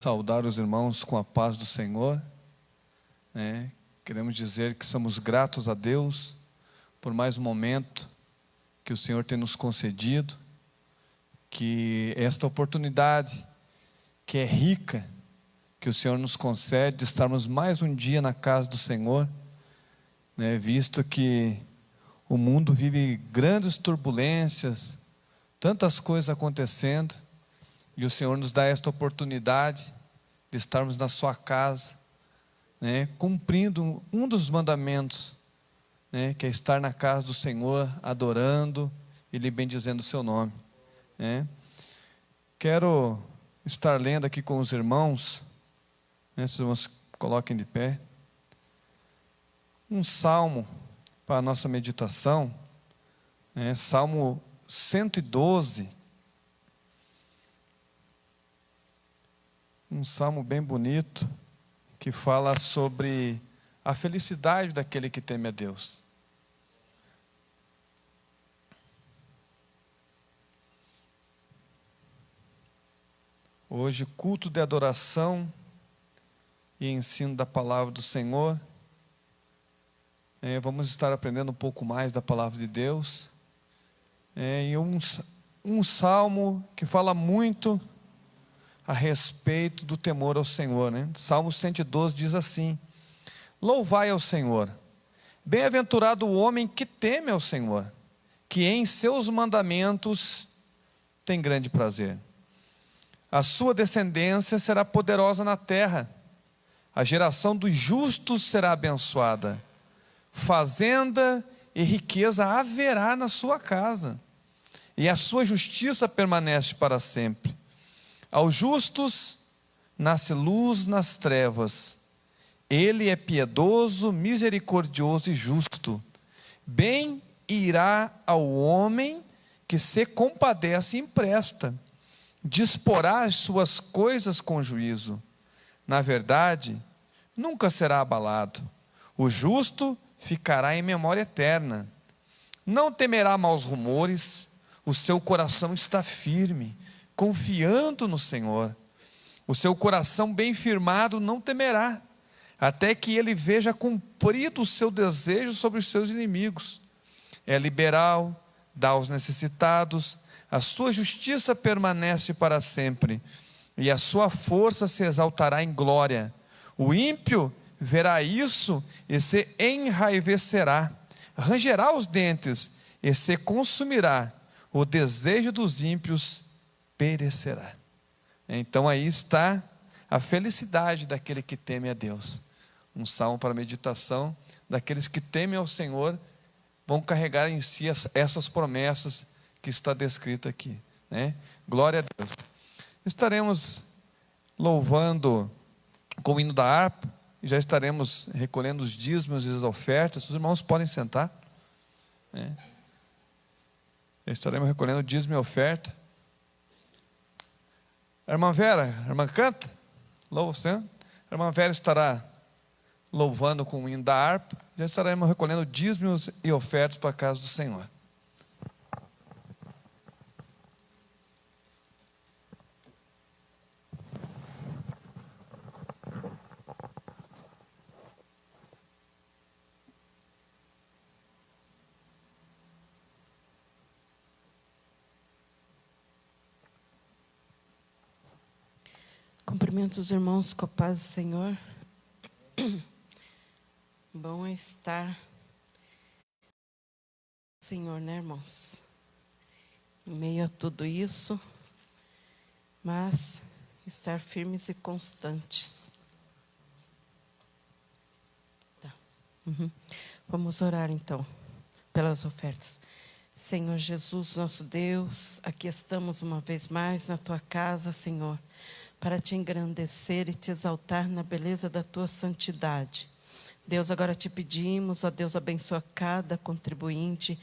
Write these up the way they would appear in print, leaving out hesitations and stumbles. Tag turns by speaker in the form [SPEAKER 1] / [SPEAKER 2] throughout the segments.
[SPEAKER 1] Saudar os irmãos com a paz do Senhor, né? Queremos dizer que somos gratos a Deus por mais um momento que o Senhor tem nos concedido, que esta oportunidade que é rica, que o Senhor nos concede de estarmos mais um dia na casa do Senhor, né? Visto que o mundo vive grandes turbulências, tantas coisas acontecendo, e o Senhor nos dá esta oportunidade de estarmos na sua casa, né, cumprindo um dos mandamentos, né, que é estar na casa do Senhor, adorando e lhe bendizendo o seu nome, né. Quero estar lendo aqui com os irmãos, né, se os irmãos coloquem de pé, um salmo para a nossa meditação, né, Salmo 112, um salmo bem bonito, que fala sobre a felicidade daquele que teme a Deus. Hoje, culto de adoração e ensino da palavra do Senhor. Vamos estar aprendendo um pouco mais da palavra de Deus. E um salmo que fala muito a respeito do temor ao Senhor, né? Salmo 112 diz assim: louvai ao Senhor, bem-aventurado o homem que teme ao Senhor, que em seus mandamentos tem grande prazer. A sua descendência será poderosa na terra, a geração dos justos será abençoada. Fazenda e riqueza haverá na sua casa, e a sua justiça permanece para sempre. Aos justos nasce luz nas trevas. Ele é piedoso, misericordioso e justo. Bem irá ao homem que se compadece e empresta. Disporá as suas coisas com juízo. Na verdade, nunca será abalado. O justo ficará em memória eterna. Não temerá maus rumores. O seu coração está firme, confiando no Senhor. O seu coração bem firmado não temerá, até que ele veja cumprido o seu desejo sobre os seus inimigos. É liberal, dá aos necessitados, a sua justiça permanece para sempre, e a sua força se exaltará em glória. O ímpio verá isso e se enraivecerá, rangerá os dentes e se consumirá. O desejo dos ímpios perecerá. Então aí está a felicidade daquele que teme a Deus. Um salmo para meditação daqueles que temem ao Senhor, vão carregar em si essas promessas que está descrita aqui, né? Glória a Deus. Estaremos louvando com o hino da harpa, e já estaremos recolhendo os dízimos e as ofertas. Os irmãos podem sentar, né? Estaremos recolhendo dízimo e oferta. A irmã Vera, a irmã canta, louva o Senhor. A irmã Vera estará louvando com o hino da harpa. Já estaremos recolhendo dízimos e ofertas para a casa do Senhor.
[SPEAKER 2] Cumprimento os irmãos com a paz do Senhor. Bom é estar Senhor, né, irmãos? Em meio a tudo isso, mas estar firmes e constantes. Tá. Vamos orar então pelas ofertas. Senhor Jesus, nosso Deus, aqui estamos uma vez mais na Tua casa, Senhor, para Te engrandecer e Te exaltar na beleza da Tua santidade. Deus, agora Te pedimos, ó Deus, abençoa cada contribuinte,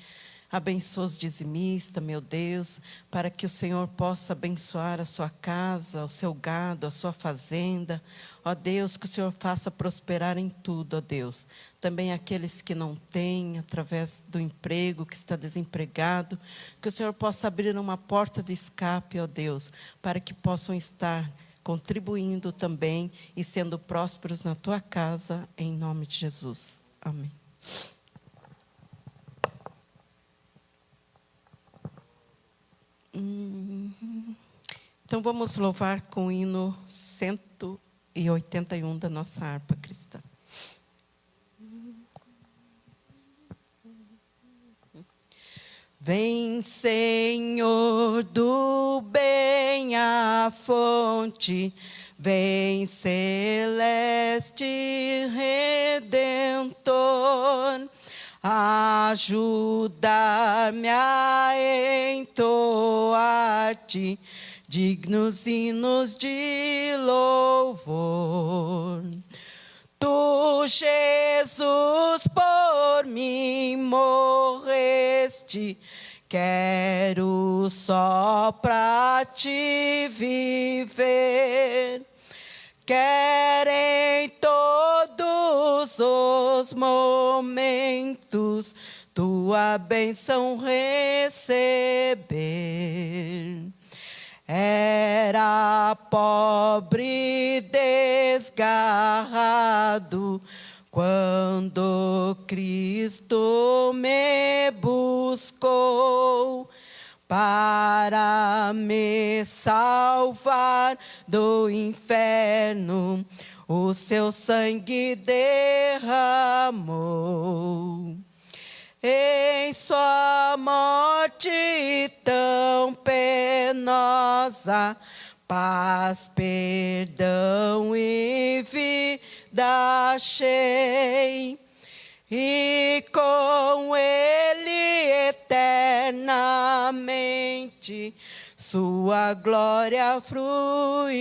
[SPEAKER 2] abençoa os dizimistas, meu Deus, para que o Senhor possa abençoar a sua casa, o seu gado, a sua fazenda. Ó Deus, que o Senhor faça prosperar em tudo, ó Deus. Também aqueles que não têm, através do emprego, que está desempregado, que o Senhor possa abrir uma porta de escape, ó Deus, para que possam estar contribuindo também e sendo prósperos na tua casa, em nome de Jesus. Amém. Então vamos louvar com o hino 181 da nossa harpa cristã. Vem, Senhor do bem, a fonte, vem, celeste Redentor, ajudar-me a entoar-te dignos hinos de louvor. Tu, Jesus, por mim morreste, quero só pra ti viver. Quero em todos os momentos tua bênção receber. Era pobre, desgarrado, quando Cristo me buscou para me salvar do inferno, o seu sangue derramou. Em sua morte tão penosa, paz, perdão e vida achei, e com ele eternamente sua glória fruirei.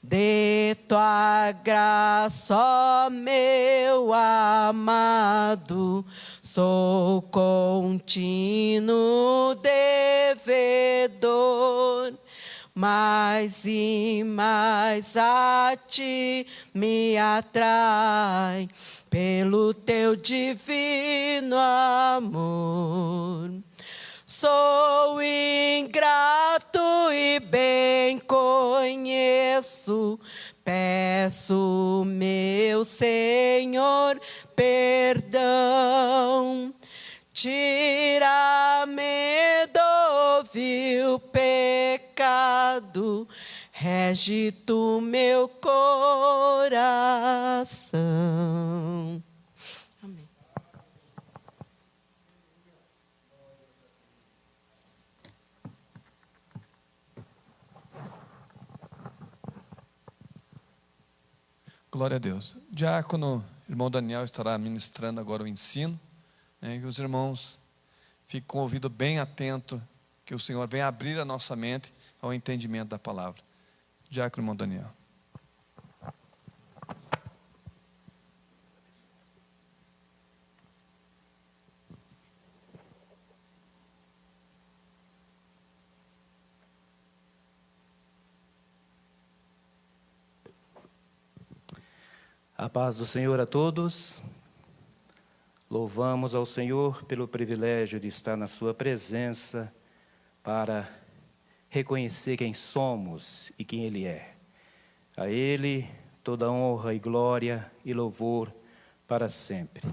[SPEAKER 2] De tua graça, ó meu amado, sou contínuo devedor, mais e mais a ti me atrai, pelo teu divino amor. Sou ingrato e bem conheço, peço, meu Senhor, perdão. Tira-me do vil pecado, rege tu meu coração. Amém.
[SPEAKER 1] Glória a Deus. Diácono, irmão Daniel estará ministrando agora o ensino, né, que os irmãos fiquem com o ouvido bem atento, que o Senhor venha abrir a nossa mente ao entendimento da palavra. Diácono, irmão Daniel.
[SPEAKER 3] A paz do Senhor a todos. Louvamos ao Senhor pelo privilégio de estar na sua presença para reconhecer quem somos e quem Ele é. A Ele toda honra e glória e louvor para sempre.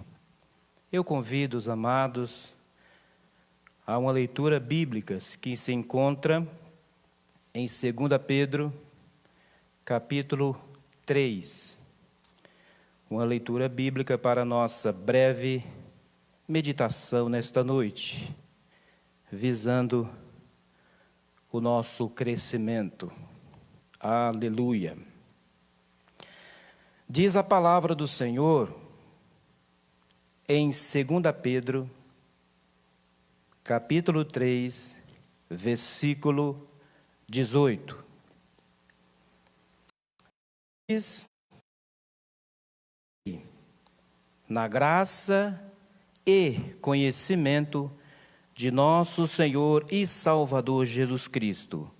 [SPEAKER 3] Eu convido os amados a uma leitura bíblica que se encontra em 2 Pedro, capítulo 3. Uma leitura bíblica para a nossa breve meditação nesta noite, visando o nosso crescimento. Aleluia. Diz a palavra do Senhor em 2 Pedro, capítulo 3, versículo 18. Diz: na graça e conhecimento de nosso Senhor e Salvador Jesus Cristo.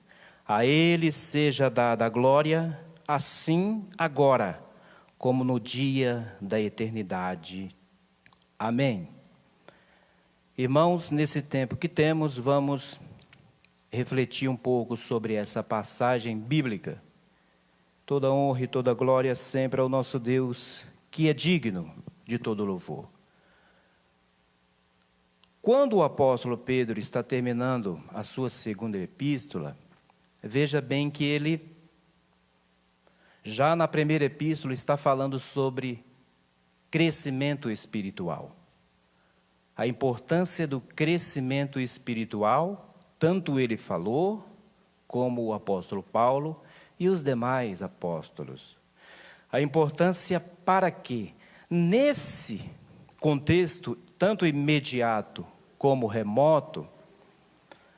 [SPEAKER 3] A Ele seja dada a glória, assim agora, como no dia da eternidade. Amém. Irmãos, nesse tempo que temos, vamos refletir um pouco sobre essa passagem bíblica. Toda honra e toda glória sempre ao nosso Deus, que é digno de todo louvor. Quando o apóstolo Pedro está terminando a sua segunda epístola, veja bem que ele, já na primeira epístola, está falando sobre crescimento espiritual. A importância do crescimento espiritual, tanto ele falou, como o apóstolo Paulo e os demais apóstolos. A importância para que, nesse contexto, tanto imediato como remoto,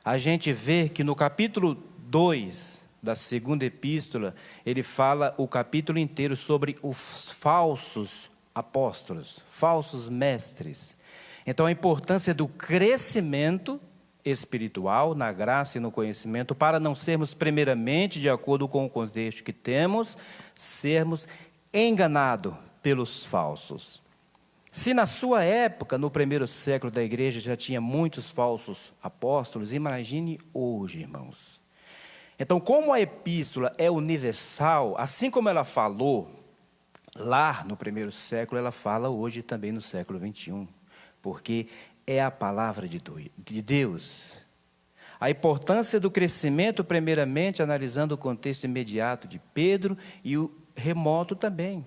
[SPEAKER 3] a gente vê que no capítulo 2 da segunda epístola, ele fala o capítulo inteiro sobre os falsos apóstolos, falsos mestres. Então, a importância do crescimento espiritual, na graça e no conhecimento, para não sermos, primeiramente, de acordo com o contexto que temos, sermos enganados pelos falsos. Se na sua época, no primeiro século da igreja, já tinha muitos falsos apóstolos, imagine hoje, irmãos. Então, como a epístola é universal, assim como ela falou lá no primeiro século, ela fala hoje também no século 21, porque é a palavra de Deus. A importância do crescimento, primeiramente, analisando o contexto imediato de Pedro e o remoto também,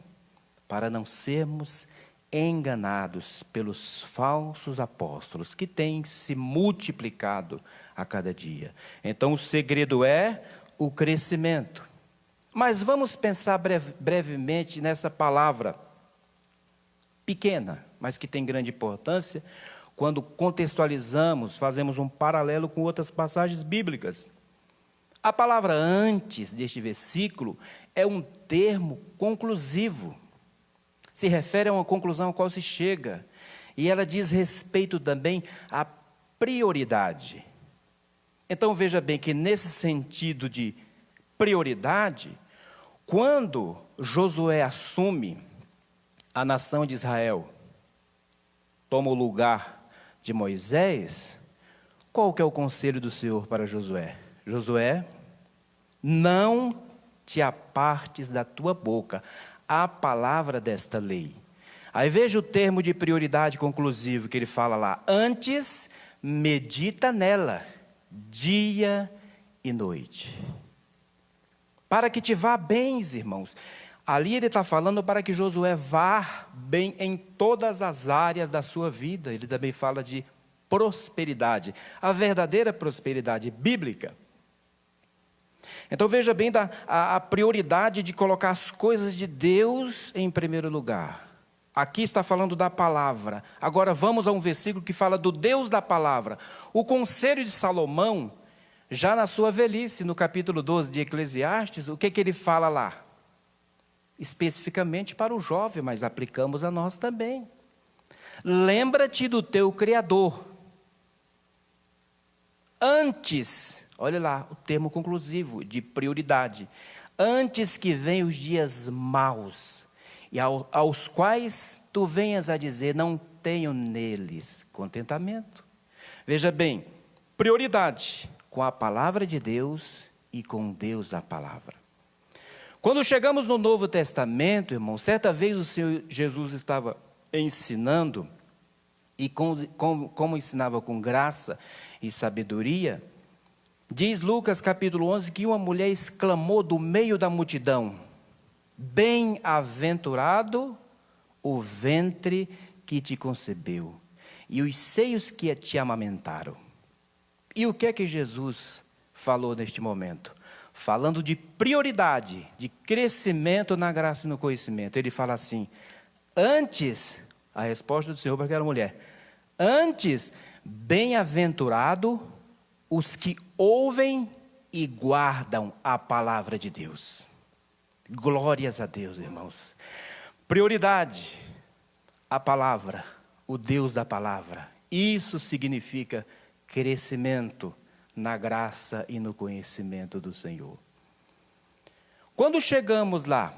[SPEAKER 3] para não sermos enganados pelos falsos apóstolos, que têm se multiplicado a cada dia. Então, o segredo é o crescimento. Mas vamos pensar brevemente nessa palavra pequena, mas que tem grande importância, quando contextualizamos, fazemos um paralelo com outras passagens bíblicas. A palavra antes deste versículo é um termo conclusivo. Se refere a uma conclusão a qual se chega. E ela diz respeito também à prioridade. Então veja bem que nesse sentido de prioridade, quando Josué assume a nação de Israel, toma o lugar de Moisés, qual que é o conselho do Senhor para Josué? Josué, não te apartes da tua boca a palavra desta lei. Aí veja o termo de prioridade conclusivo que ele fala lá. Antes, medita nela, dia e noite. Para que te vá bem, irmãos. Ali ele está falando para que Josué vá bem em todas as áreas da sua vida. Ele também fala de prosperidade, a verdadeira prosperidade bíblica. Então veja bem a prioridade de colocar as coisas de Deus em primeiro lugar. Aqui está falando da palavra. Agora vamos a um versículo que fala do Deus da palavra. O conselho de Salomão, já na sua velhice, no capítulo 12 de Eclesiastes, o que ele fala lá? Especificamente para o jovem, mas aplicamos a nós também. Lembra-te do teu Criador. Antes, olha lá o termo conclusivo de prioridade. Antes que venham os dias maus, e aos quais tu venhas a dizer, não tenho neles contentamento. Veja bem, prioridade com a palavra de Deus e com Deus da palavra. Quando chegamos no Novo Testamento, irmão, certa vez o Senhor Jesus estava ensinando, e como ensinava com graça e sabedoria, diz Lucas capítulo 11 que uma mulher exclamou do meio da multidão, bem-aventurado o ventre que te concebeu e os seios que te amamentaram. E o que é que Jesus falou neste momento? Falando de prioridade, de crescimento na graça e no conhecimento. Ele fala assim, antes, a resposta do Senhor para aquela mulher, antes, bem-aventurado os que ouvem e guardam a palavra de Deus. Glórias a Deus, irmãos. Prioridade, a palavra, o Deus da palavra. Isso significa crescimento na graça e no conhecimento do Senhor. Quando chegamos lá,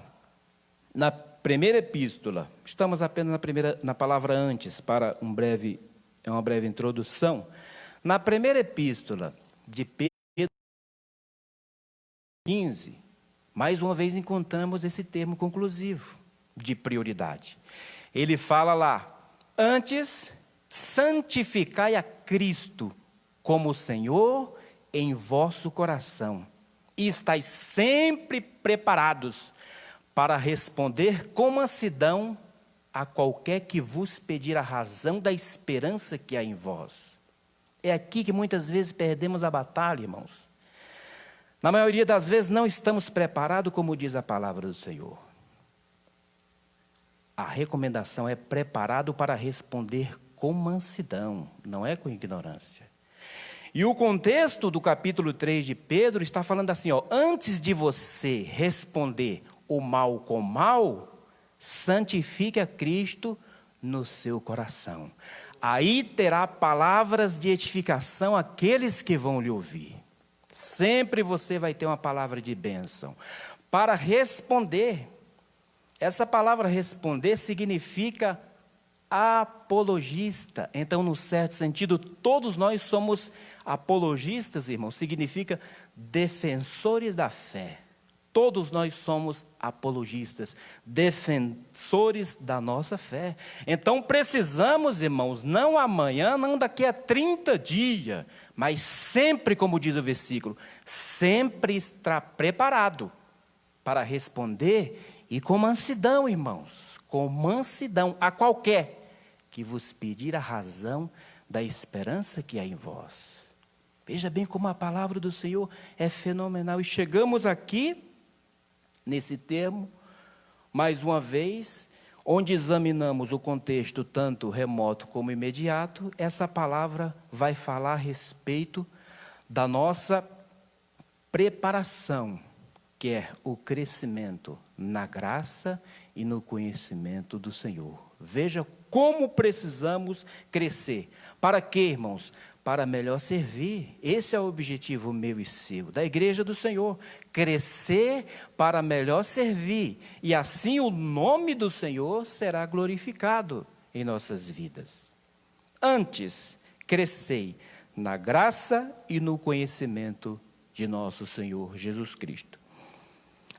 [SPEAKER 3] na primeira epístola, estamos apenas na palavra antes, para uma breve introdução. Na primeira epístola de Pedro, 15, mais uma vez encontramos esse termo conclusivo de prioridade. Ele fala lá: antes, santificai a Cristo como Senhor em vosso coração, e estáis sempre preparados para responder com mansidão a qualquer que vos pedir a razão da esperança que há em vós. É aqui que muitas vezes perdemos a batalha, irmãos. Na maioria das vezes não estamos preparados, como diz a palavra do Senhor. A recomendação é preparado para responder com mansidão, não é com ignorância. E o contexto do capítulo 3 de Pedro está falando assim, antes de você responder o mal com mal, santifique a Cristo no seu coração. Aí terá palavras de edificação àqueles que vão lhe ouvir. Sempre você vai ter uma palavra de bênção. Para responder, essa palavra responder significa apologista. Então, no certo sentido, todos nós somos apologistas, irmãos. Significa defensores da fé. Todos nós somos apologistas, defensores da nossa fé. Então precisamos, irmãos, não amanhã, não daqui a 30 dias, mas sempre, como diz o versículo, sempre estar preparado para responder e com mansidão, irmãos, com mansidão a qualquer que vos pedir a razão da esperança que há em vós. Veja bem como a palavra do Senhor é fenomenal. E chegamos aqui nesse termo, mais uma vez, onde examinamos o contexto tanto remoto como imediato, essa palavra vai falar a respeito da nossa preparação, que é o crescimento na graça e no conhecimento do Senhor. Veja como precisamos crescer. Para quê, irmãos? Para melhor servir. Esse é o objetivo meu e seu, da igreja do Senhor. Crescer para melhor servir. E assim o nome do Senhor será glorificado em nossas vidas. Antes, crescei na graça e no conhecimento de nosso Senhor Jesus Cristo.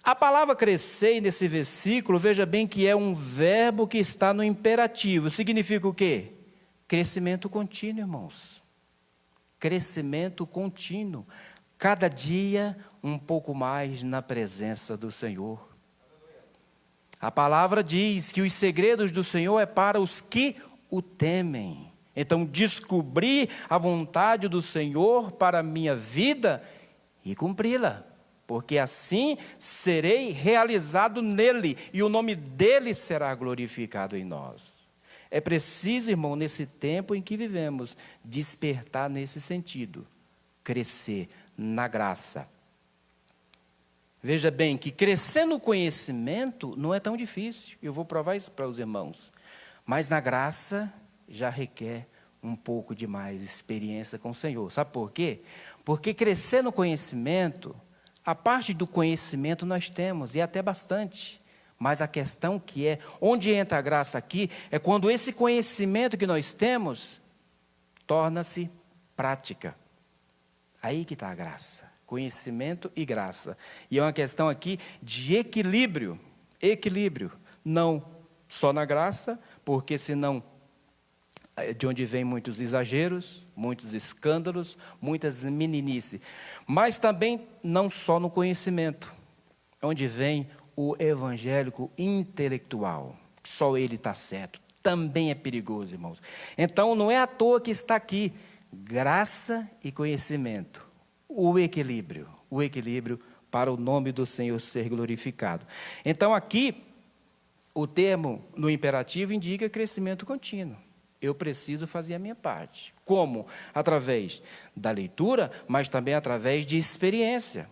[SPEAKER 3] A palavra crescer nesse versículo, veja bem que é um verbo que está no imperativo. Significa o quê? Crescimento contínuo, irmãos. Crescimento contínuo. Cada dia um pouco mais na presença do Senhor. A palavra diz que os segredos do Senhor é para os que o temem. Então, descobrir a vontade do Senhor para a minha vida e cumpri-la. Porque assim serei realizado nele e o nome dele será glorificado em nós. É preciso, irmão, nesse tempo em que vivemos, despertar nesse sentido, crescer na graça. Veja bem que crescer no conhecimento não é tão difícil, eu vou provar isso para os irmãos, mas na graça já requer um pouco de mais experiência com o Senhor. Sabe por quê? Porque crescer no conhecimento, a parte do conhecimento nós temos, e até bastante. Mas a questão que é, onde entra a graça aqui, é quando esse conhecimento que nós temos, torna-se prática. Aí que está a graça, conhecimento e graça. E é uma questão aqui de equilíbrio, não só na graça, porque senão de onde vem muitos exageros, muitos escândalos, muitas meninices. Mas também não só no conhecimento, onde vem o evangélico intelectual. Só ele está certo. Também é perigoso, irmãos. Então, não é à toa que está aqui graça e conhecimento. O equilíbrio para o nome do Senhor ser glorificado. Então, aqui, o termo no imperativo indica crescimento contínuo. Eu preciso fazer a minha parte. Como? Através da leitura, mas também através de experiência.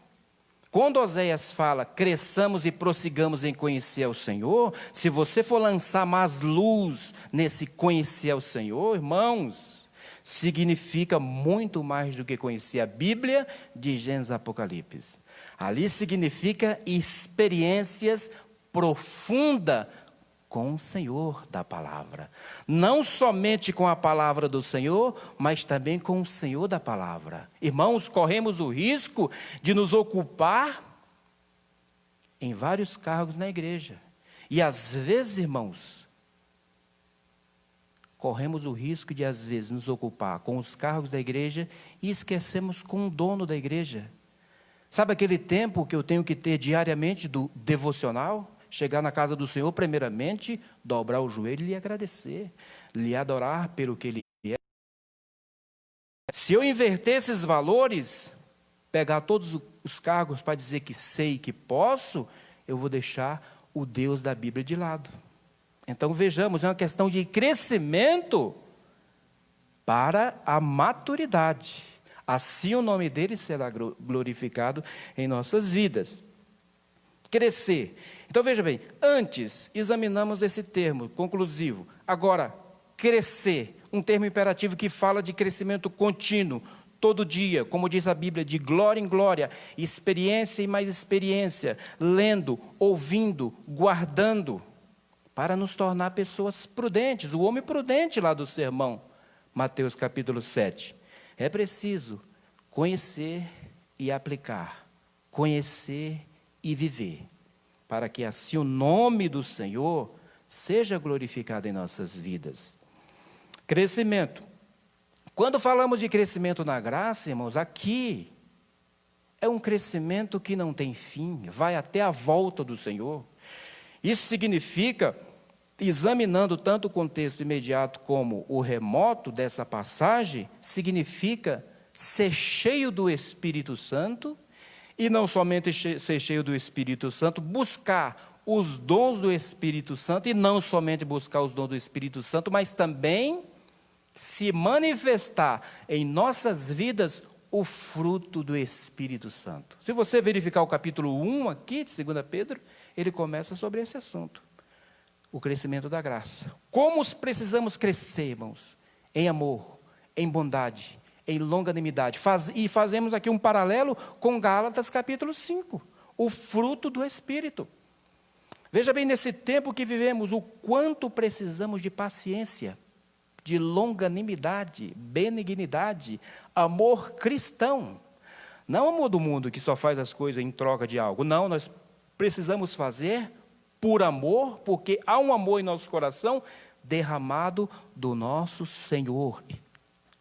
[SPEAKER 3] Quando Oséias fala, cresçamos e prossigamos em conhecer ao Senhor, se você for lançar mais luz nesse conhecer ao Senhor, irmãos, significa muito mais do que conhecer a Bíblia de Gênesis Apocalipse. Ali significa experiências profundas com o Senhor da palavra. Não somente com a palavra do Senhor, mas também com o Senhor da palavra. Irmãos, corremos o risco de nos ocupar em vários cargos na igreja. E às vezes, irmãos, corremos o risco de, às vezes, nos ocupar com os cargos da igreja e esquecemos com o dono da igreja. Sabe aquele tempo que eu tenho que ter diariamente do devocional? Chegar na casa do Senhor, primeiramente, dobrar o joelho e lhe agradecer, lhe adorar pelo que Ele é. Se eu inverter esses valores, pegar todos os cargos para dizer que sei que posso, eu vou deixar o Deus da Bíblia de lado. Então vejamos, é uma questão de crescimento para a maturidade. Assim o nome dele será glorificado em nossas vidas. Crescer. Então veja bem, antes examinamos esse termo conclusivo. Agora, crescer, um termo imperativo que fala de crescimento contínuo, todo dia, como diz a Bíblia, de glória em glória, experiência e mais experiência, lendo, ouvindo, guardando, para nos tornar pessoas prudentes. O homem prudente lá do sermão, Mateus capítulo 7. É preciso conhecer e aplicar, conhecer e viver, para que assim o nome do Senhor seja glorificado em nossas vidas. Crescimento. Quando falamos de crescimento na graça, irmãos, aqui é um crescimento que não tem fim, vai até a volta do Senhor. Isso significa, examinando tanto o contexto imediato como o remoto dessa passagem, significa ser cheio do Espírito Santo, e não somente ser cheio do Espírito Santo, buscar os dons do Espírito Santo, e não somente buscar os dons do Espírito Santo, mas também se manifestar em nossas vidas o fruto do Espírito Santo. Se você verificar o capítulo 1 aqui de 2 Pedro, ele começa sobre esse assunto. O crescimento da graça. Como precisamos crescer, irmãos? Em amor, em bondade, em longanimidade. E fazemos aqui um paralelo com Gálatas capítulo 5. O fruto do Espírito. Veja bem, nesse tempo que vivemos, o quanto precisamos de paciência, de longanimidade, benignidade, amor cristão. Não amor do mundo que só faz as coisas em troca de algo. Não, nós precisamos fazer por amor, porque há um amor em nosso coração derramado do nosso Senhor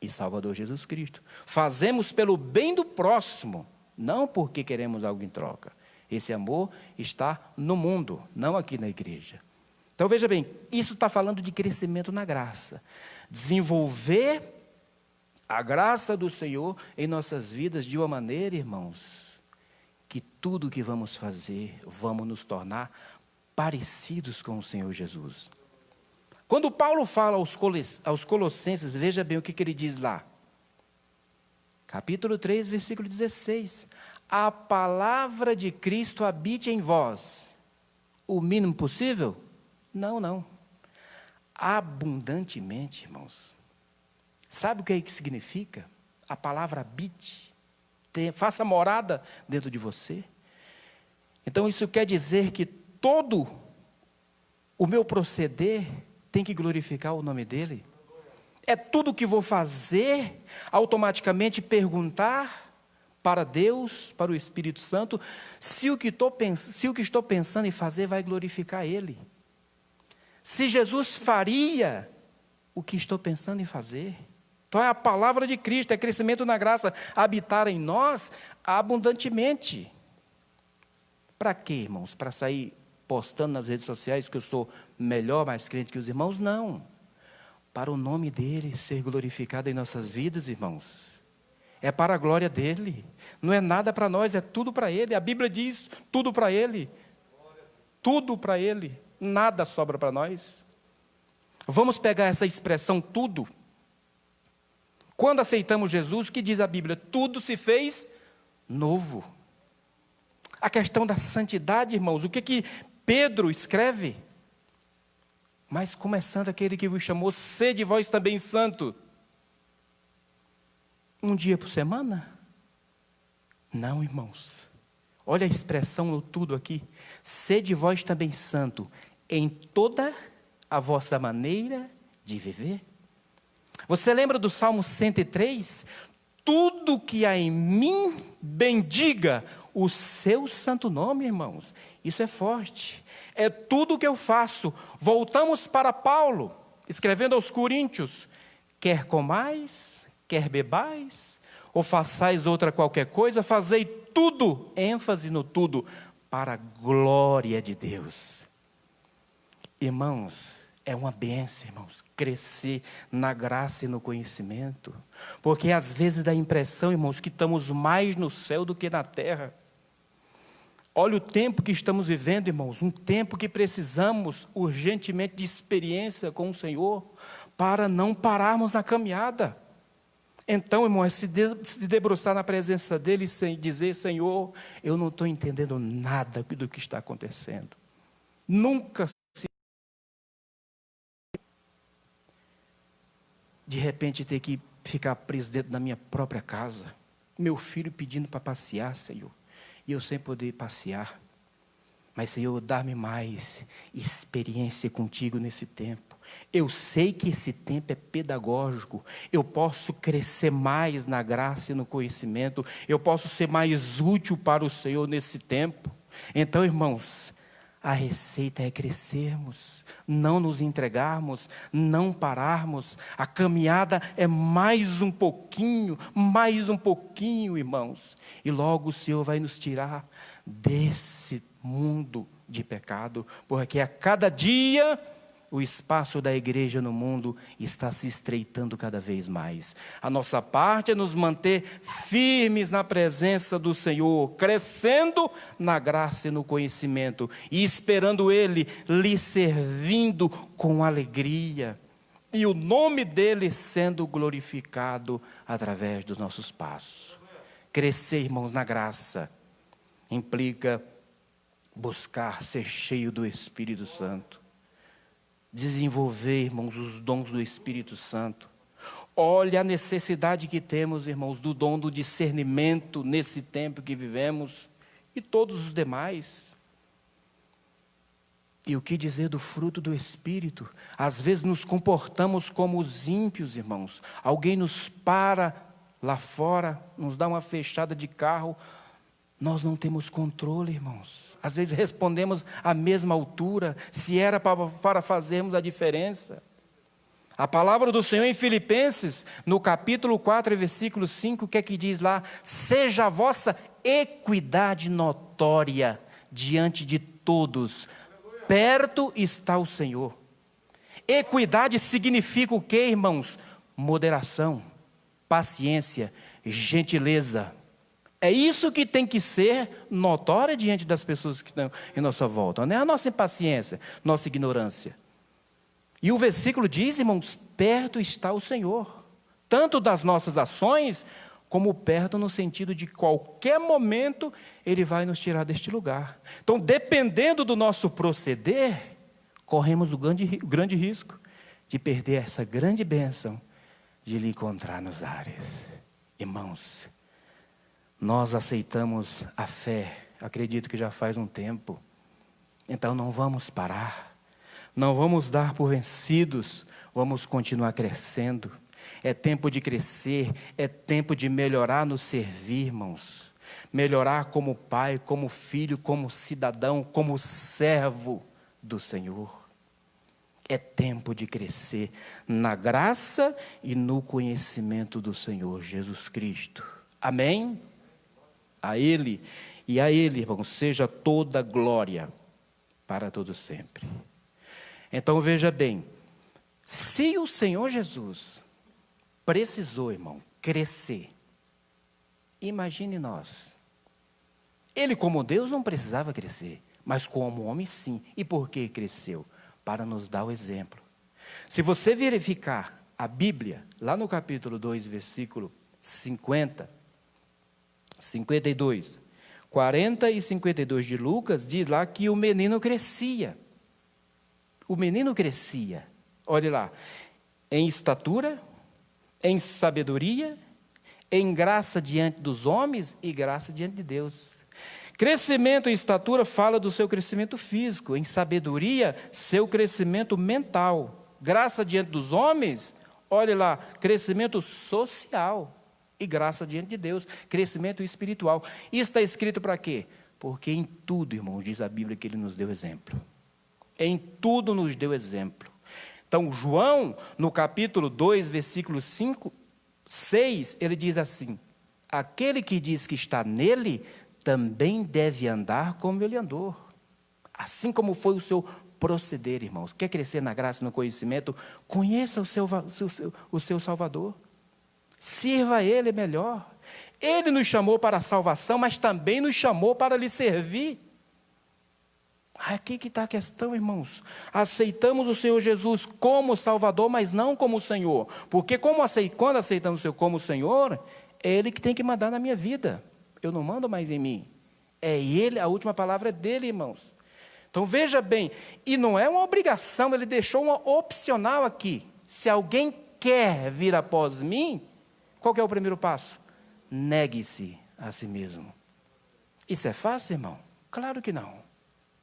[SPEAKER 3] e Salvador Jesus Cristo. Fazemos pelo bem do próximo, não porque queremos algo em troca. Esse amor está no mundo, não aqui na igreja. Então veja bem, isso está falando de crescimento na graça. Desenvolver a graça do Senhor em nossas vidas de uma maneira, irmãos, que tudo o que vamos fazer, vamos nos tornar parecidos com o Senhor Jesus. Quando Paulo fala aos Colossenses, veja bem o que ele diz lá. Capítulo 3, versículo 16. A palavra de Cristo habite em vós. O mínimo possível? Não. Abundantemente, irmãos. Sabe o que é que significa? A palavra habite. Faça morada dentro de você. Então isso quer dizer que todo o meu proceder tem que glorificar o nome dele. É tudo que vou fazer, automaticamente perguntar para Deus, para o Espírito Santo, se o que estou pensando em fazer vai glorificar ele. Se Jesus faria o que estou pensando em fazer. Então é a palavra de Cristo, é crescimento na graça, habitar em nós abundantemente. Para quê, irmãos? Para sair postando nas redes sociais que eu sou melhor, mais crente que os irmãos? Não. Para o nome dele ser glorificado em nossas vidas, irmãos. É para a glória dele. Não é nada para nós, é tudo para ele. A Bíblia diz tudo para ele. Tudo para ele. Nada sobra para nós. Vamos pegar essa expressão tudo. Quando aceitamos Jesus, o que diz a Bíblia? Tudo se fez novo. A questão da santidade, irmãos, o que Pedro escreve? Mas começando aquele que vos chamou, sede vós também santo. Um dia por semana? Não, irmãos. Olha a expressão no tudo aqui. Sede vós também santo em toda a vossa maneira de viver. Você lembra do Salmo 103? Tudo que há em mim bendiga o seu santo nome, irmãos. Isso é forte. É tudo o que eu faço. Voltamos para Paulo, escrevendo aos Coríntios: quer comais, quer bebais, ou façais outra qualquer coisa, fazei tudo, ênfase no tudo, para a glória de Deus. Irmãos, é uma bênção, irmãos, crescer na graça e no conhecimento. Porque às vezes dá a impressão, irmãos, que estamos mais no céu do que na terra. Olha o tempo que estamos vivendo, irmãos, um tempo que precisamos urgentemente de experiência com o Senhor, para não pararmos na caminhada. Então, irmão, é se debruçar na presença dEle e dizer: Senhor, eu não estou entendendo nada do que está acontecendo. Nunca de repente ter que ficar preso dentro da minha própria casa. Meu filho pedindo para passear, Senhor, e eu sem poder passear. Mas, Senhor, dá-me mais experiência contigo nesse tempo. Eu sei que esse tempo é pedagógico. Eu posso crescer mais na graça e no conhecimento. Eu posso ser mais útil para o Senhor nesse tempo. Então, irmãos, a receita é crescermos, não nos entregarmos, não pararmos. A caminhada é mais um pouquinho, irmãos. E logo o Senhor vai nos tirar desse mundo de pecado, porque a cada dia o espaço da igreja no mundo está se estreitando cada vez mais. A nossa parte é nos manter firmes na presença do Senhor, crescendo na graça e no conhecimento, e esperando Ele, lhe servindo com alegria, e o nome dEle sendo glorificado através dos nossos passos. Crescer, irmãos, na graça implica buscar ser cheio do Espírito Santo. Desenvolver, irmãos, os dons do Espírito Santo. Olha a necessidade que temos, irmãos, do dom do discernimento nesse tempo que vivemos e todos os demais. E o que dizer do fruto do Espírito? Às vezes nos comportamos como os ímpios, irmãos. Alguém nos para lá fora, nos dá uma fechada de carro. Nós não temos controle, irmãos. Às vezes respondemos à mesma altura, se era para fazermos a diferença. A palavra do Senhor em Filipenses, no capítulo 4, versículo 5, o que é que diz lá? Seja a vossa equidade notória diante de todos. Perto está o Senhor. Equidade significa o quê, irmãos? Moderação, paciência, gentileza. É isso que tem que ser notório diante das pessoas que estão em nossa volta. Não é a nossa impaciência, nossa ignorância. E o versículo diz, irmãos, perto está o Senhor. Tanto das nossas ações, como perto no sentido de qualquer momento Ele vai nos tirar deste lugar. Então, dependendo do nosso proceder, corremos o grande risco de perder essa grande bênção de lhe encontrar nos ares. Irmãos, nós aceitamos a fé, acredito que já faz um tempo. Então não vamos parar, não vamos dar por vencidos, vamos continuar crescendo. É tempo de crescer, é tempo de melhorar no servir, irmãos. Melhorar como pai, como filho, como cidadão, como servo do Senhor. É tempo de crescer na graça e no conhecimento do Senhor Jesus Cristo. Amém? A Ele, e a Ele, irmãos, seja toda glória para todo sempre. Então veja bem, se o Senhor Jesus precisou, irmão, crescer, imagine nós. Ele como Deus não precisava crescer, mas como homem sim. E por que cresceu? Para nos dar o exemplo. Se você verificar a Bíblia, lá no capítulo 2, versículo 52, 40 e 52 de Lucas, diz lá que o menino crescia. O menino crescia, olhe lá, em estatura, em sabedoria, em graça diante dos homens e graça diante de Deus. Crescimento em estatura fala do seu crescimento físico, em sabedoria, seu crescimento mental. Graça diante dos homens, olhe lá, crescimento social. e graça diante de Deus, crescimento espiritual. Isso está escrito para quê? Porque em tudo, irmãos, diz a Bíblia que Ele nos deu exemplo. Em tudo nos deu exemplo. Então, João, no capítulo 2, versículos 5, 6, ele diz assim: aquele que diz que está nele, também deve andar como ele andou. Assim como foi o seu proceder, irmãos. Quer crescer na graça e no conhecimento? Conheça o seu Salvador. Sirva a Ele melhor. Ele nos chamou para a salvação, mas também nos chamou para lhe servir. Aqui que está a questão, irmãos. Aceitamos o Senhor Jesus como Salvador, mas não como Senhor. Porque quando aceitamos o Senhor como Senhor, é Ele que tem que mandar na minha vida. Eu não mando mais em mim. É Ele, a última palavra é dele, irmãos. Então veja bem, e não é uma obrigação, Ele deixou uma opcional aqui. Se alguém quer vir após mim, qual que é o primeiro passo? Negue-se a si mesmo. Isso é fácil, irmão? Claro que não.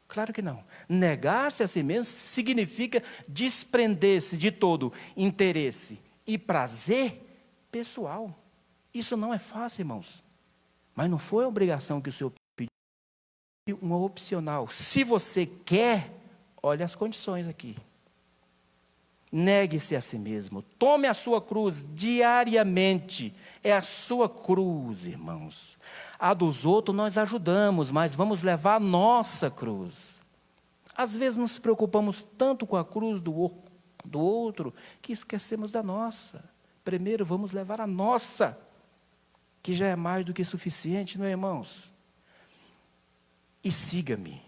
[SPEAKER 3] Claro que não. Negar-se a si mesmo significa desprender-se de todo interesse e prazer pessoal. Isso não é fácil, irmãos. Mas não foi a obrigação que o Senhor pediu, uma opcional. Se você quer, olha as condições aqui. Negue-se a si mesmo. Tome a sua cruz diariamente. É a sua cruz, irmãos. A dos outros nós ajudamos, mas vamos levar a nossa cruz. Às vezes nos preocupamos tanto com a cruz do outro que esquecemos da nossa. Primeiro vamos levar a nossa, que já é mais do que suficiente, não é, irmãos? E siga-me.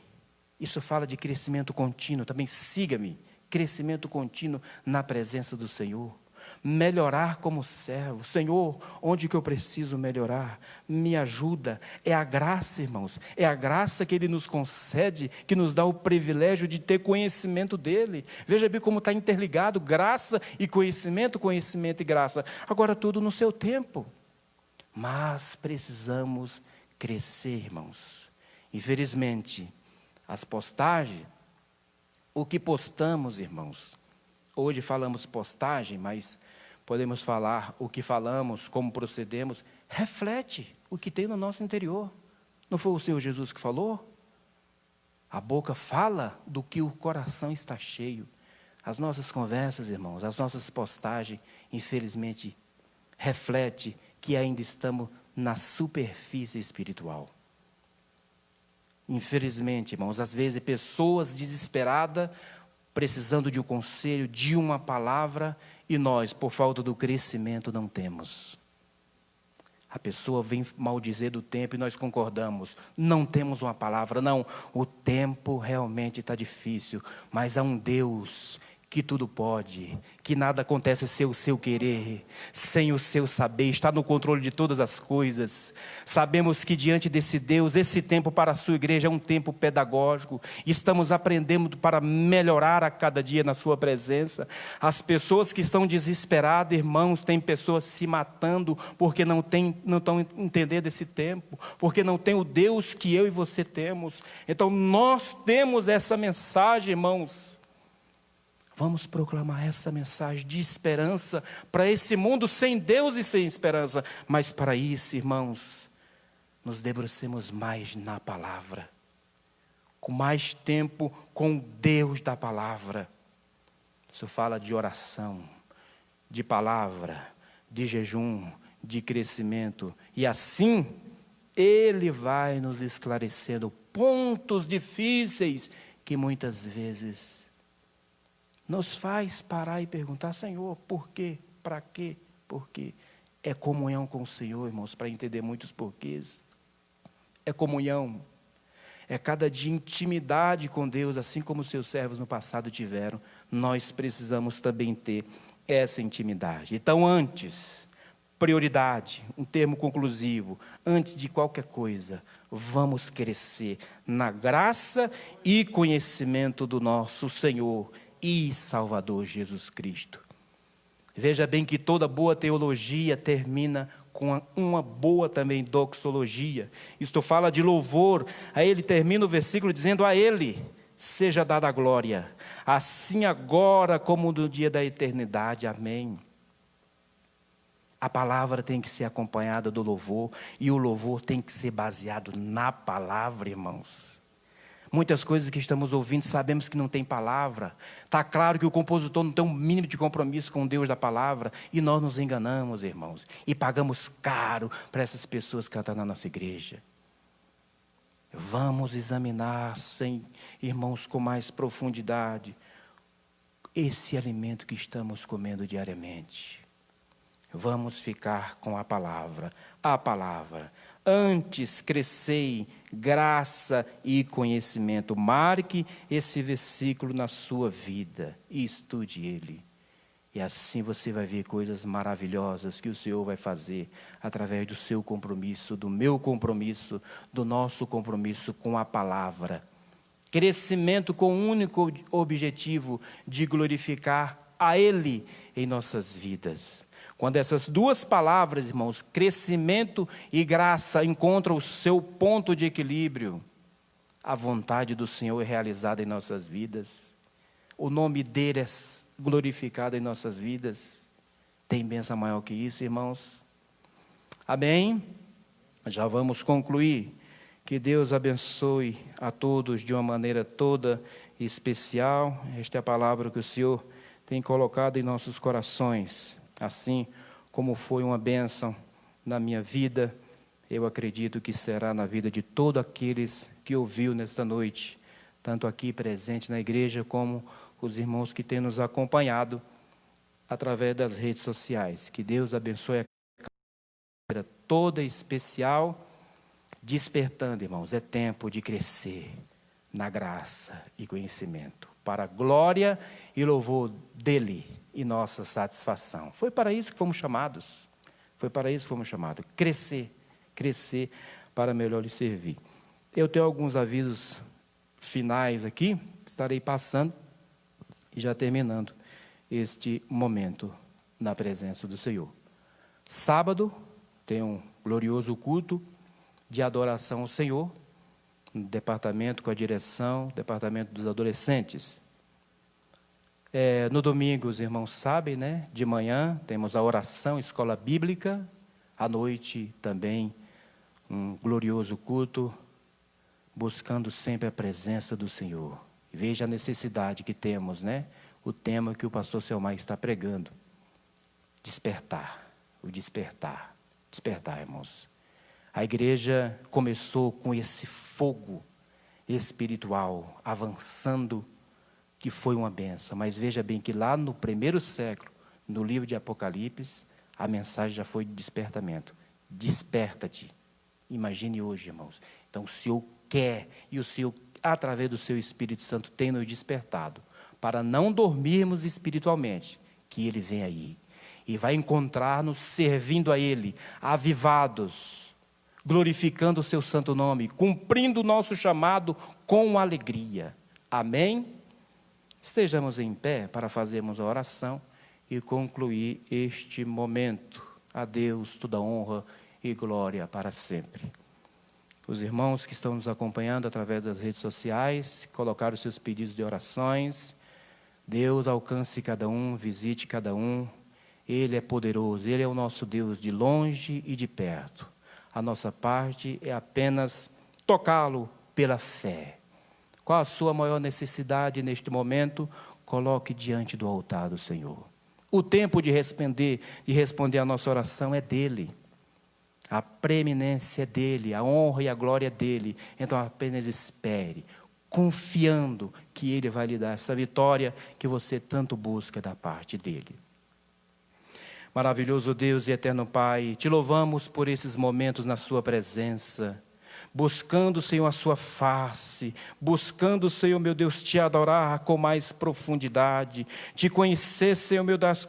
[SPEAKER 3] Isso fala de crescimento contínuo, também siga-me. Crescimento contínuo na presença do Senhor. Melhorar como servo. Senhor, onde que eu preciso melhorar? Me ajuda. É a graça, irmãos. É a graça que Ele nos concede, que nos dá o privilégio de ter conhecimento dEle. Veja bem como está interligado, graça e conhecimento, conhecimento e graça. Agora tudo no seu tempo. Mas precisamos crescer, irmãos. Infelizmente, as postagens, o que postamos, irmãos, hoje falamos postagem, mas podemos falar o que falamos, como procedemos, reflete o que tem no nosso interior. Não foi o Senhor Jesus que falou? A boca fala do que o coração está cheio. As nossas conversas, irmãos, as nossas postagens, infelizmente, reflete que ainda estamos na superfície espiritual. Infelizmente, irmãos, às vezes pessoas desesperadas, precisando de um conselho, de uma palavra, e nós, por falta do crescimento, não temos. A pessoa vem maldizer do tempo e nós concordamos. Não temos uma palavra, não. O tempo realmente está difícil, mas há um Deus que tudo pode, que nada acontece sem o seu querer, sem o seu saber, está no controle de todas as coisas. Sabemos que diante desse Deus, esse tempo para a sua igreja é um tempo pedagógico. Estamos aprendendo para melhorar a cada dia na sua presença. As pessoas que estão desesperadas, irmãos, tem pessoas se matando porque não estão entendendo esse tempo, porque não tem o Deus que eu e você temos. Então nós temos essa mensagem, irmãos. Vamos proclamar essa mensagem de esperança para esse mundo sem Deus e sem esperança. Mas para isso, irmãos, nos debrucemos mais na palavra. Com mais tempo com Deus da palavra. Isso fala de oração, de palavra, de jejum, de crescimento. E assim, Ele vai nos esclarecendo pontos difíceis que muitas vezes nos faz parar e perguntar: Senhor, por quê? Para quê? Por quê? É comunhão com o Senhor, irmãos, para entender muitos porquês. É comunhão. É cada dia intimidade com Deus, assim como os seus servos no passado tiveram. Nós precisamos também ter essa intimidade. Então, antes, prioridade, um termo conclusivo, antes de qualquer coisa, vamos crescer na graça e conhecimento do nosso Senhor e Salvador Jesus Cristo. Veja bem que toda boa teologia termina com uma boa também doxologia. Isto fala de louvor. Aí ele termina o versículo dizendo: a Ele seja dada a glória, assim agora como no dia da eternidade. Amém. A palavra tem que ser acompanhada do louvor, e o louvor tem que ser baseado na palavra, irmãos. Muitas coisas que estamos ouvindo, sabemos que não tem palavra. Está claro que o compositor não tem um mínimo de compromisso com Deus da palavra, e nós nos enganamos, irmãos, e pagamos caro para essas pessoas cantar na nossa igreja. Vamos examinar, irmãos, com mais profundidade, esse alimento que estamos comendo diariamente. Vamos ficar com a palavra. Antes crescei graça e conhecimento. Marque esse versículo na sua vida e estude ele. E assim você vai ver coisas maravilhosas que o Senhor vai fazer através do seu compromisso, do meu compromisso, do nosso compromisso com a palavra. Crescimento com o único objetivo de glorificar a Ele em nossas vidas. Quando essas duas palavras, irmãos, crescimento e graça, encontram o seu ponto de equilíbrio, a vontade do Senhor é realizada em nossas vidas. O nome dEle é glorificado em nossas vidas. Tem bênção maior que isso, irmãos? Amém? Já vamos concluir. Que Deus abençoe a todos de uma maneira toda especial. Esta é a palavra que o Senhor tem colocado em nossos corações. Assim como foi uma bênção na minha vida, eu acredito que será na vida de todos aqueles que ouviu nesta noite, tanto aqui presente na igreja, como os irmãos que têm nos acompanhado através das redes sociais. Que Deus abençoe a maneira toda especial. Despertando, irmãos, é tempo de crescer na graça e conhecimento, para a glória e louvor dEle e nossa satisfação. Foi para isso que fomos chamados. Crescer para melhor lhe servir. Eu tenho alguns avisos finais aqui, estarei passando e já terminando este momento na presença do Senhor. Sábado tem um glorioso culto de adoração ao Senhor, no departamento com a direção, departamento dos adolescentes. No domingo, os irmãos sabem, né? De manhã temos a oração, escola bíblica. À noite também um glorioso culto, buscando sempre a presença do Senhor. Veja a necessidade que temos, né? O tema que o pastor Selmar está pregando. Despertar, irmãos. A igreja começou com esse fogo espiritual, avançando, que foi uma bênção. Mas veja bem que lá no primeiro século, no livro de Apocalipse, a mensagem já foi de despertamento. Desperta-te. Imagine hoje, irmãos. Então o Senhor quer, e o Senhor, através do seu Espírito Santo, tem nos despertado, para não dormirmos espiritualmente, que Ele vem aí, e vai encontrar-nos servindo a Ele, avivados, glorificando o seu santo nome, cumprindo o nosso chamado com alegria. Amém? Estejamos em pé para fazermos a oração e concluir este momento. A Deus toda honra e glória para sempre. Os irmãos que estão nos acompanhando através das redes sociais, colocaram os seus pedidos de orações. Deus alcance cada um, visite cada um. Ele é poderoso, Ele é o nosso Deus de longe e de perto. A nossa parte é apenas tocá-lo pela fé. Qual a sua maior necessidade neste momento? Coloque diante do altar do Senhor. O tempo de responder a nossa oração é dEle. A preeminência é dEle, a honra e a glória é dEle. Então apenas espere, confiando que Ele vai lhe dar essa vitória que você tanto busca da parte dEle. Maravilhoso Deus e eterno Pai, te louvamos por esses momentos na sua presença, buscando, Senhor, a sua face, buscando, Senhor, meu Deus, te adorar com mais profundidade, te conhecer, Senhor, meu Deus,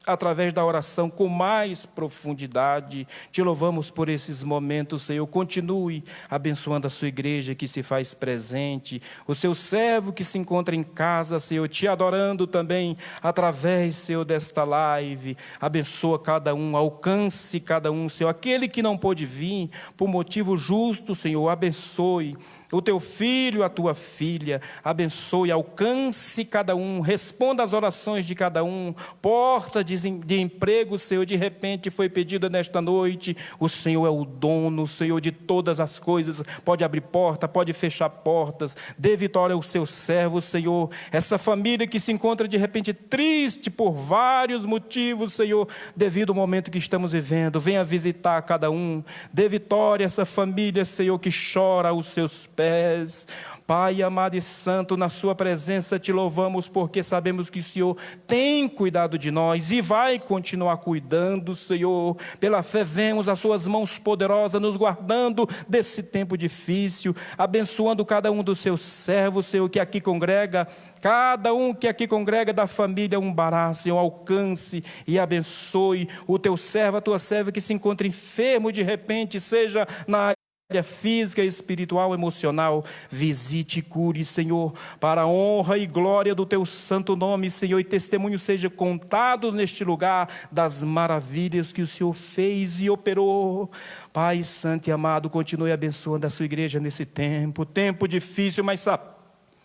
[SPEAKER 3] através da oração com mais profundidade. Te louvamos por esses momentos, Senhor. Continue abençoando a sua igreja que se faz presente, o seu servo que se encontra em casa, Senhor, te adorando também através, Senhor, desta live. Abençoa cada um, alcance cada um, Senhor. Aquele que não pôde vir por motivo justo, Senhor, abençoe. o teu filho, a tua filha. Abençoe, alcance cada um, responda às orações de cada um. Porta de emprego, Senhor, de repente foi pedida nesta noite. O Senhor é o dono, o Senhor de todas as coisas. Pode abrir porta, pode fechar portas. Dê vitória ao seu servo, Senhor. Essa família que se encontra de repente triste por vários motivos, Senhor, devido ao momento que estamos vivendo. Venha visitar cada um. Dê vitória a essa família, Senhor, que chora aos seus pés. Pai amado e santo, na sua presença te louvamos, porque sabemos que o Senhor tem cuidado de nós e vai continuar cuidando, Senhor. Pela fé vemos as suas mãos poderosas nos guardando desse tempo difícil, abençoando cada um dos seus servos, Senhor, que aqui congrega. Cada um que aqui congrega da família Umbará, Senhor, alcance e abençoe o teu servo, a tua serva que se encontra enfermo de repente, seja na área física, espiritual, emocional. Visite e cure, Senhor, para a honra e glória do teu santo nome, Senhor, e testemunho seja contado neste lugar das maravilhas que o Senhor fez e operou. Pai santo e amado, continue abençoando a sua igreja nesse tempo difícil, mas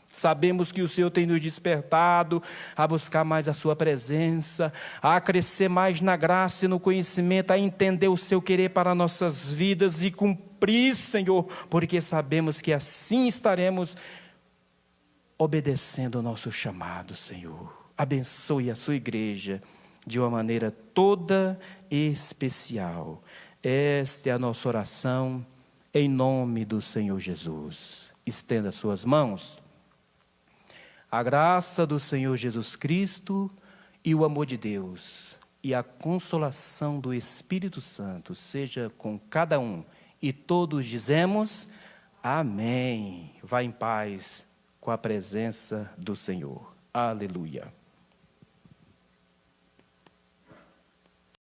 [SPEAKER 3] sabemos que o Senhor tem nos despertado a buscar mais a sua presença, a crescer mais na graça e no conhecimento, a entender o seu querer para nossas vidas e cumprir, Senhor, porque sabemos que assim estaremos obedecendo o nosso chamado, Senhor. Abençoe a sua igreja de uma maneira toda especial. Esta é a nossa oração, em nome do Senhor Jesus. Estenda suas mãos. A graça do Senhor Jesus Cristo e o amor de Deus e a consolação do Espírito Santo seja com cada um. E todos dizemos amém. Vá em paz com a presença do Senhor. Aleluia.